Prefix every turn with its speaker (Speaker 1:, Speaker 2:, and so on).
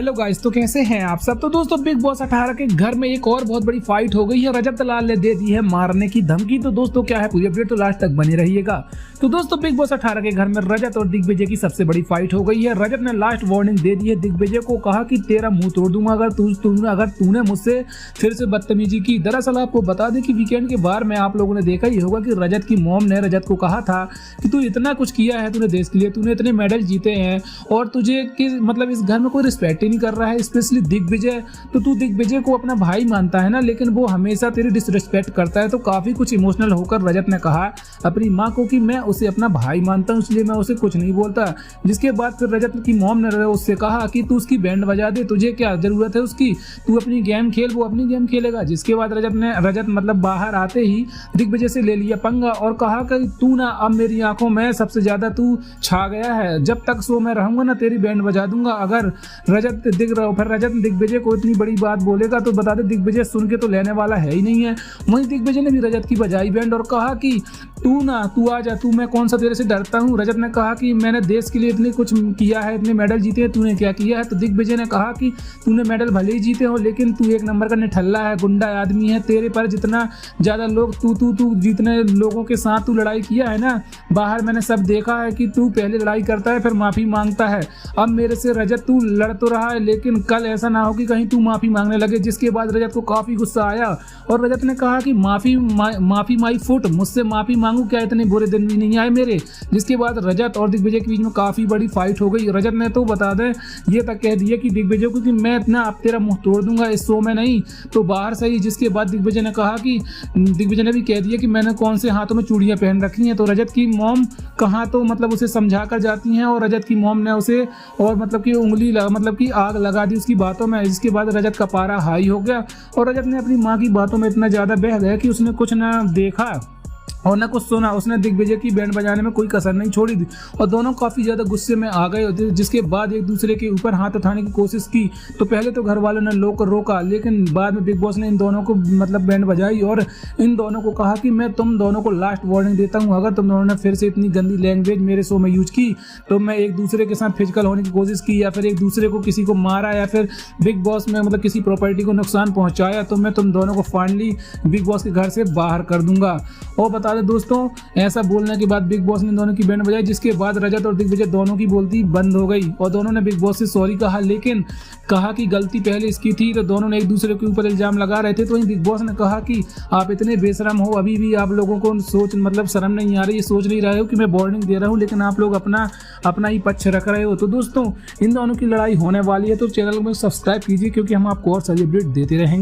Speaker 1: Hello guys, तो कैसे हैं आप सब। तो दोस्तों बिग बॉस 18 के घर में एक और बहुत बड़ी फाइट हो गई है। रजत दलाल ने दे दी है मारने की धमकी। तो दोस्तों क्या है, पूरी अपडेट तो लास्ट तक बने रहिएगा। तो दोस्तों बिग बॉस 18 के घर में रजत और दिग्विजय की सबसे बड़ी फाइट हो गई है। रजत ने लास्ट वार्निंग दे दी है दिग्विजय को, कहा कि तेरा मुंह तोड़ दूंगा अगर तूने मुझसे फिर से बदतमीजी की। दरअसल आपको बता दें कि वीकेंड के बार में आप लोगों ने देखा ही होगा कि रजत की मॉम ने रजत को कहा था कि तू इतना कुछ किया है, तूने देश के लिए, तूने इतने मेडल जीते हैं और तुझे मतलब इस घर में कोई रिस्पेक्ट ही नहीं कर रहा है, स्पेशली दिग्विजय। तो तू दिग्विजय को अपना भाई मानता है ना, लेकिन वो हमेशा तेरी डिसरिस्पेक्ट करता है। तो काफी कुछ इमोशनल होकर रजत ने कहा अपनी माँ को कि मैं उसे अपना भाई मानता हूँ, इसलिए मैं उसे कुछ नहीं बोलता। जिसके बाद फिर रजत की मॉम ने उससे कहा कि तू उसकी बैंड बजा दे, तुझे क्या जरूरत है उसकी, तू अपनी गेम खेल, वो अपनी गेम खेलेगा। जिसके बाद रजत मतलब बाहर आते ही दिग्विजय से ले लिया पंगा और कहा कि तू ना अब मेरी आंखों में सबसे ज्यादा तू छा गया है, जब तक सो मैं रहूंगा ना तेरी बैंड बजा दूंगा। अगर रजत दिग्विजय को इतनी बड़ी बात बोलेगा तो बता दे दिग्विजय सुन के तो लेने वाला है ही नहीं है। वहीं दिग्विजय ने भी रजत की बजाई बैंड और कहा कि तू आ जा, मैं कौन सा तेरे से डरता हूँ। रजत ने कहा कि मैंने देश के लिए इतने कुछ किया है, इतने मेडल जीते हैं, तूने क्या किया है। तो दिग्विजय ने कहा कि तूने मेडल भले ही जीते हो, लेकिन तू एक नंबर का निठल्ला है, गुंडा आदमी है। तेरे पर जितना ज्यादा लोग तू जितने लोगों के साथ तू लड़ाई किया है ना, बाहर मैंने सब देखा है कि तू पहले लड़ाई करता है फिर माफी मांगता है। अब मेरे से रजत तू लड़ तो रहा है, लेकिन कल ऐसा ना हो कि कहीं तू माफी मांगने लगे। जिसके बाद रजत को काफी गुस्सा आया और रजत ने कहा कि माफी माई फुट, मुझसे माफी मांगू क्या, इतने बुरे दिन भी नहीं आए मेरे। जिसके बाद रजत और दिग्विजय के बीच में काफी बड़ी फाइट हो गई। रजत ने तो बता दें ये तक कह दिया कि दिग्विजय को कि मैं इतना अब तेरा मुंह तोड़ दूंगा, इस शो में नहीं तो बाहर से ही। जिसके बाद दिग्विजय ने भी कह दिया कि मैंने कौन से हाथों में चूड़ियां पहन रखी हैं। तो रजत की मॉम कहाँ तो मतलब उसे समझा कर जाती हैं और रजत की मॉम ने उसे और मतलब की उंगली मतलब की आग लगा दी उसकी बातों में। जिसके बाद रजत का पारा हाई हो गया और रजत ने अपनी माँ की बातों में इतना ज्यादा बह गया कि उसने कुछ ना देखा और न कुछ सुना। उसने दिग्विजय की बैंड बजाने में कोई कसर नहीं छोड़ी थी और दोनों काफी ज्यादा गुस्से में आ गए। जिसके बाद एक दूसरे के ऊपर हाथ उठाने की कोशिश की। तो पहले तो घर वालों ने लोग को रोका, लेकिन बाद में बिग बॉस ने इन दोनों को मतलब बैंड बजाई और इन दोनों को कहा कि मैं तुम दोनों को लास्ट वार्निंग देता हूँ, अगर तुम दोनों ने फिर से इतनी गंदी लैंग्वेज मेरे शो में यूज की तो मैं एक दूसरे के साथ फिजिकल होने की कोशिश की या फिर एक दूसरे को किसी को मारा या फिर बिग बॉस में मतलब किसी प्रॉपर्टी को नुकसान पहुंचाया तो मैं तुम दोनों को फाइनली बिग बॉस के घर से बाहर कर दूंगा। और बता दें दोस्तों, ऐसा बोलने के बाद बिग बॉस ने दोनों की बैंड बजाई। जिसके बाद रजत और दिग्विजय दोनों की बोलती बंद हो गई और दोनों ने बिग बॉस से सॉरी कहा, लेकिन कहा कि गलती पहले इसकी थी। तो दोनों ने एक दूसरे के ऊपर इल्जाम लगा रहे थे। तो वहीं बिग बॉस ने कहा कि आप इतने बेशरम हो, अभी भी आप लोगों को मतलब शर्म नहीं आ रही, ये सोच नहीं रहे हो कि मैं वार्निंग दे रहा हूँ, लेकिन आप लोग अपना ही पक्ष रख रहे हो। तो दोस्तों इन दोनों की लड़ाई होने वाली है, तो चैनल में सब्सक्राइब कीजिए क्योंकि हम आपको और सारी अपडेट देते रहेंगे।